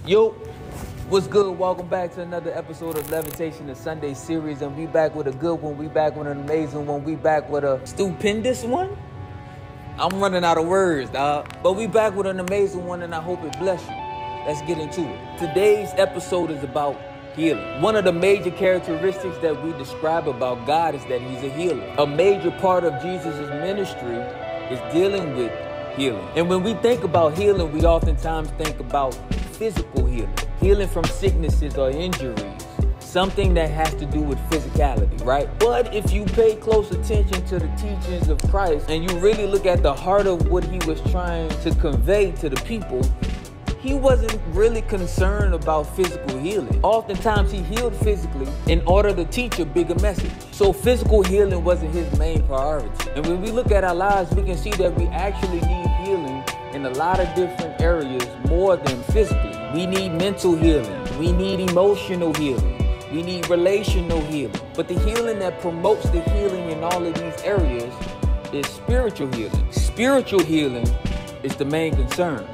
Yo, what's good? Welcome back to another episode of Levitation, the Sunday series, and we back with a good one. We back with an amazing one. We back with a stupendous one. I'm running out of words, dog. But we back with an amazing one, and I hope it bless you. Let's get into it. Today's episode is about healing. One of the major characteristics that we describe about God is that he's a healer. A major part of Jesus' ministry is dealing with healing. And when we think about healing, we oftentimes think about physical healing. Healing from sicknesses or injuries. Something that has to do with physicality, right? But if you pay close attention to the teachings of Christ and you really look at the heart of what he was trying to convey to the people, he wasn't really concerned about physical healing. Oftentimes he healed physically in order to teach a bigger message. So physical healing wasn't his main priority. And when we look at our lives, we can see that we actually need healing in a lot of different areas more than physically. We need mental healing. We need emotional healing. We need relational healing. But the healing that promotes the healing in all of these areas is spiritual healing. Spiritual healing is the main concern.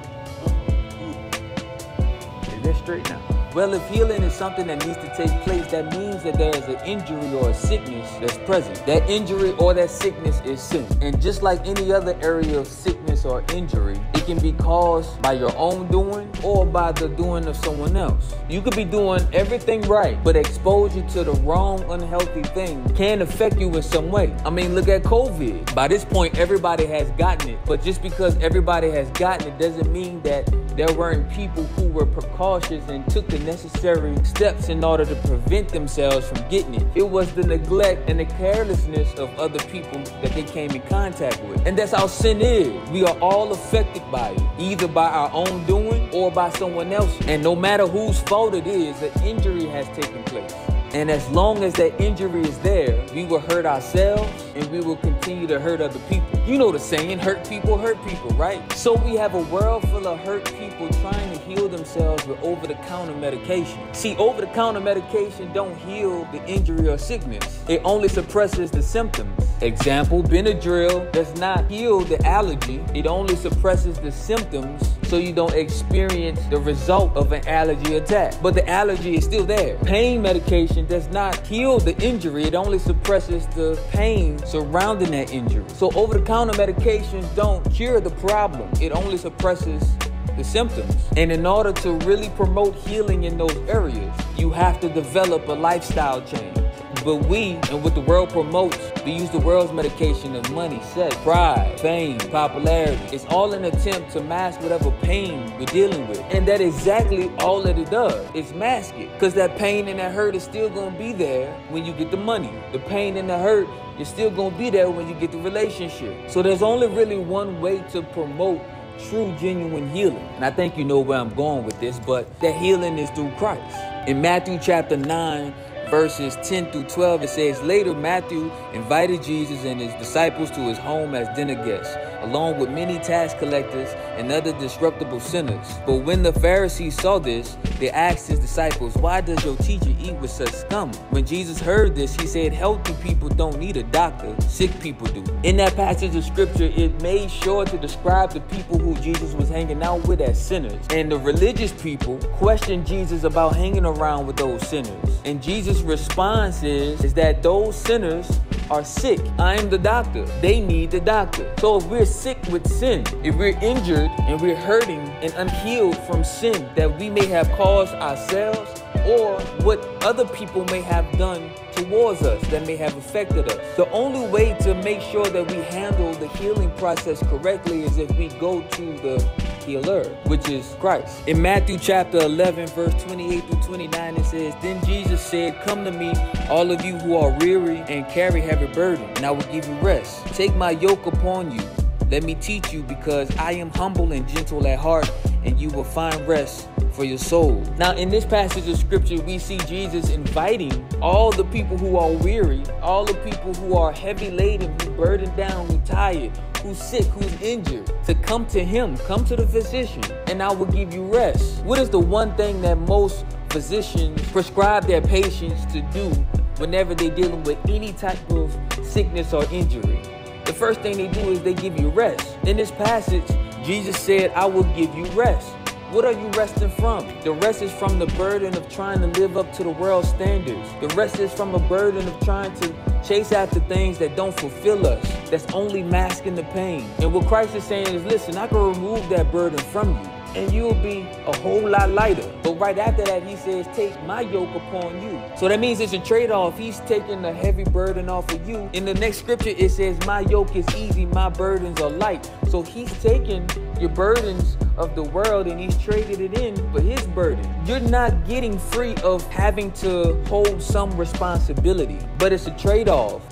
Is that straight now? Well, if healing is something that needs to take place, that means that there is an injury or a sickness that's present. That injury or that sickness is sin. And just like any other area of sickness or injury, it can be caused by your own doing or by the doing of someone else. You could be doing everything right, but exposure to the wrong, unhealthy thing can affect you in some way. I mean, look at COVID. By this point, everybody has gotten it. But just because everybody has gotten it doesn't mean that there weren't people who were precautious and took the necessary steps in order to prevent themselves from getting it. It was the neglect and the carelessness of other people that they came in contact with. And that's how sin is. We are all affected by it, either by our own doing or by someone else. And no matter whose fault it is, an injury has taken place. And as long as that injury is there, we will hurt ourselves and we will continue to hurt other people. You know the saying, hurt people, right? So we have a world full of hurt people trying to heal themselves with over-the-counter medication. See, over-the-counter medication don't heal the injury or sickness. It only suppresses the symptoms. Example, Benadryl does not heal the allergy. It only suppresses the symptoms so you don't experience the result of an allergy attack. But the allergy is still there. Pain medication does not heal the injury. It only suppresses the pain surrounding that injury. So over-the-counter medications don't cure the problem. It only suppresses the symptoms. And in order to really promote healing in those areas, you have to develop a lifestyle change. But we, and what the world promotes, we use the world's medication of money, sex, pride, fame, popularity. It's all an attempt to mask whatever pain we're dealing with. And that's exactly all that it does. It's mask it. Because that pain and that hurt is still going to be there when you get the money. The pain and the hurt is still going to be there when you get the relationship. So there's only really one way to promote true, genuine healing. And I think you know where I'm going with this, but that healing is through Christ. In Matthew chapter 9, verses 10 through 12, it says, later Matthew invited Jesus and his disciples to his home as dinner guests, along with many tax collectors and other disreputable sinners. But when the Pharisees saw this, they asked his disciples, why does your teacher eat with such scum? When Jesus heard this, he said, healthy people don't need a doctor, sick people do. In that passage of scripture, it made sure to describe the people who Jesus was hanging out with as sinners. And the religious people questioned Jesus about hanging around with those sinners. And Jesus' response is that those sinners are sick. I am the doctor. They need the doctor. So if we're sick with sin, if we're injured and we're hurting and unhealed from sin that we may have caused ourselves or what other people may have done towards us that may have affected us, the only way to make sure that we handle the healing process correctly is if we go to the healer, which is Christ. In Matthew chapter 11, verse 28 through 29, it says, then Jesus said, come to me, all of you who are weary and carry heavy burden, and I will give you rest. Take my yoke upon you. Let me teach you, because I am humble and gentle at heart, and you will find rest for your soul. Now, in this passage of scripture, we see Jesus inviting all the people who are weary, all the people who are heavy laden, who burdened down, who tired, who's sick, who's injured, to come to him, come to the physician, and I will give you rest. What is the one thing that most physicians prescribe their patients to do whenever they're dealing with any type of sickness or injury? The first thing they do is they give you rest. In this passage, Jesus said, I will give you rest. What are you resting from? The rest is from the burden of trying to live up to the world's standards. The rest is from a burden of trying to chase after things that don't fulfill us, that's only masking the pain. And what Christ is saying is, listen, I can remove that burden from you, and you'll be a whole lot lighter. But right after that, he says, take my yoke upon you. So that means it's a trade-off. He's taking the heavy burden off of you. In the next scripture, it says, my yoke is easy, my burdens are light. So he's taking your burdens of the world and he's traded it in for his burden. You're not getting free of having to hold some responsibility, but it's a trade-off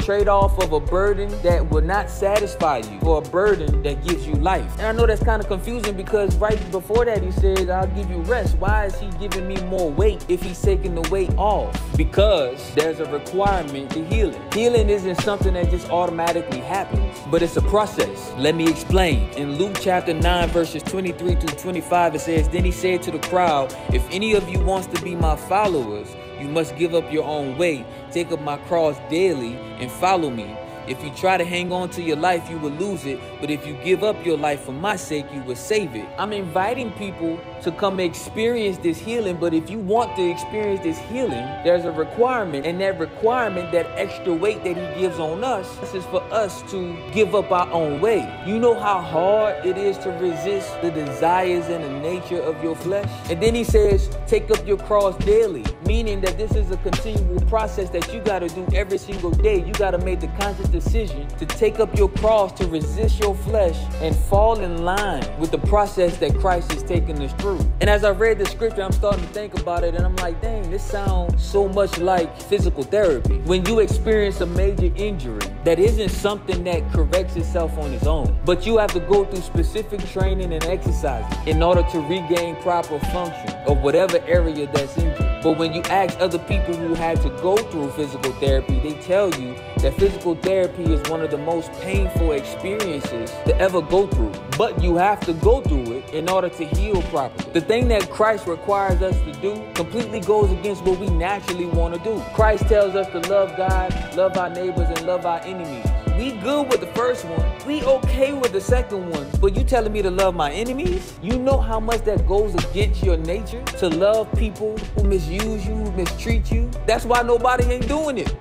of a burden that will not satisfy you for a burden that gives you life. And I know that's kind of confusing because right before that he says, I'll give you rest. Why is he giving me more weight if he's taking the weight off? Because there's a requirement to healing. Healing isn't something that just automatically happens, but it's a process. Let me explain. In Luke chapter 9, verses 23 through 25, it says, then he said to the crowd, if any of you wants to be my followers, you must give up your own way, take up my cross daily, and follow me. If you try to hang on to your life, you will lose it. But if you give up your life for my sake, you will save it. I'm inviting people to come experience this healing. But if you want to experience this healing, there's a requirement. And that requirement, that extra weight that he gives on us, is for us to give up our own way. You know how hard it is to resist the desires and the nature of your flesh? And then he says, take up your cross daily, meaning that this is a continual process that you got to do every single day. You got to make the conscious decision to take up your cross, to resist your flesh and fall in line with the process that Christ is taking us through. And as I read the scripture, I'm starting to think about it and I'm like, dang, this sounds so much like physical therapy. When you experience a major injury that isn't something that corrects itself on its own, but you have to go through specific training and exercises in order to regain proper function of whatever area that's injured. But when you ask other people who had to go through physical therapy, they tell you that physical therapy is one of the most painful experiences to ever go through. But you have to go through it in order to heal properly. The thing that Christ requires us to do completely goes against what we naturally want to do. Christ tells us to love God, love our neighbors, and love our enemies. We good with the first one. We okay with the second one. But you telling me to love my enemies? You know how much that goes against your nature? To love people who misuse you, who mistreat you? That's why nobody ain't doing it.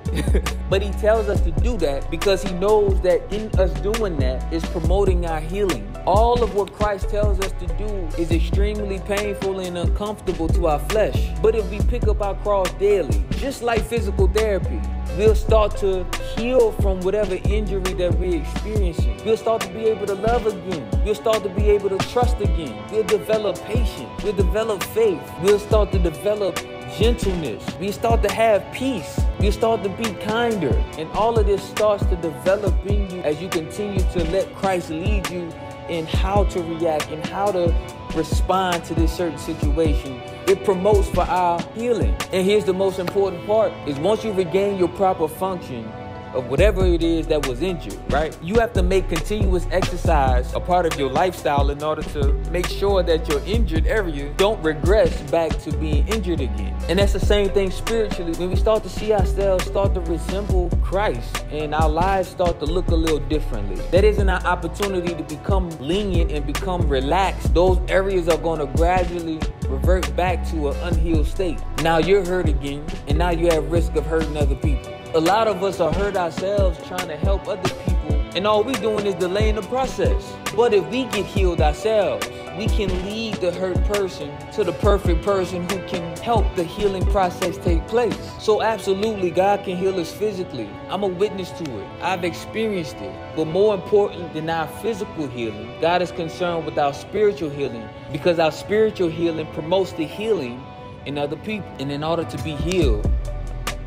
But he tells us to do that because he knows that in us doing that is promoting our healing. All of what Christ tells us to do is extremely painful and uncomfortable to our flesh. But if we pick up our cross daily, just like physical therapy, we'll start to heal from whatever injury that we're experiencing. We'll start to be able to love again. We'll start to be able to trust again. We'll develop patience. We'll develop faith. We'll start to develop gentleness. We start to have peace. We start to be kinder. And all of this starts to develop in you as you continue to let Christ lead you in how to react and how to respond to this certain situation. It promotes for our healing. And here's the most important part, is once you regain your proper function of whatever it is that was injured, right? You have to make continuous exercise a part of your lifestyle in order to make sure that your injured area don't regress back to being injured again. And that's the same thing spiritually. When we start to see ourselves start to resemble Christ and our lives start to look a little differently, that isn't our opportunity to become lenient and become relaxed. Those areas are going to gradually revert back to an unhealed state. Now you're hurt again, and now you're at risk of hurting other people. A lot of us are hurt ourselves trying to help other people, and all we're doing is delaying the process. But if we get healed ourselves, we can lead the hurt person to the perfect person who can help the healing process take place. So absolutely, God can heal us physically. I'm a witness to it. I've experienced it. But more important than our physical healing, God is concerned with our spiritual healing, because our spiritual healing promotes the healing in other people. And in order to be healed,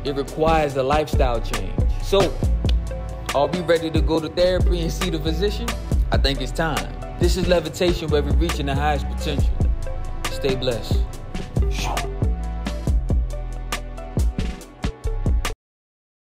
it requires a lifestyle change. So, are we ready to go to therapy and see the physician? I think it's time. This is Levitation, where we're reaching the highest potential. Stay blessed.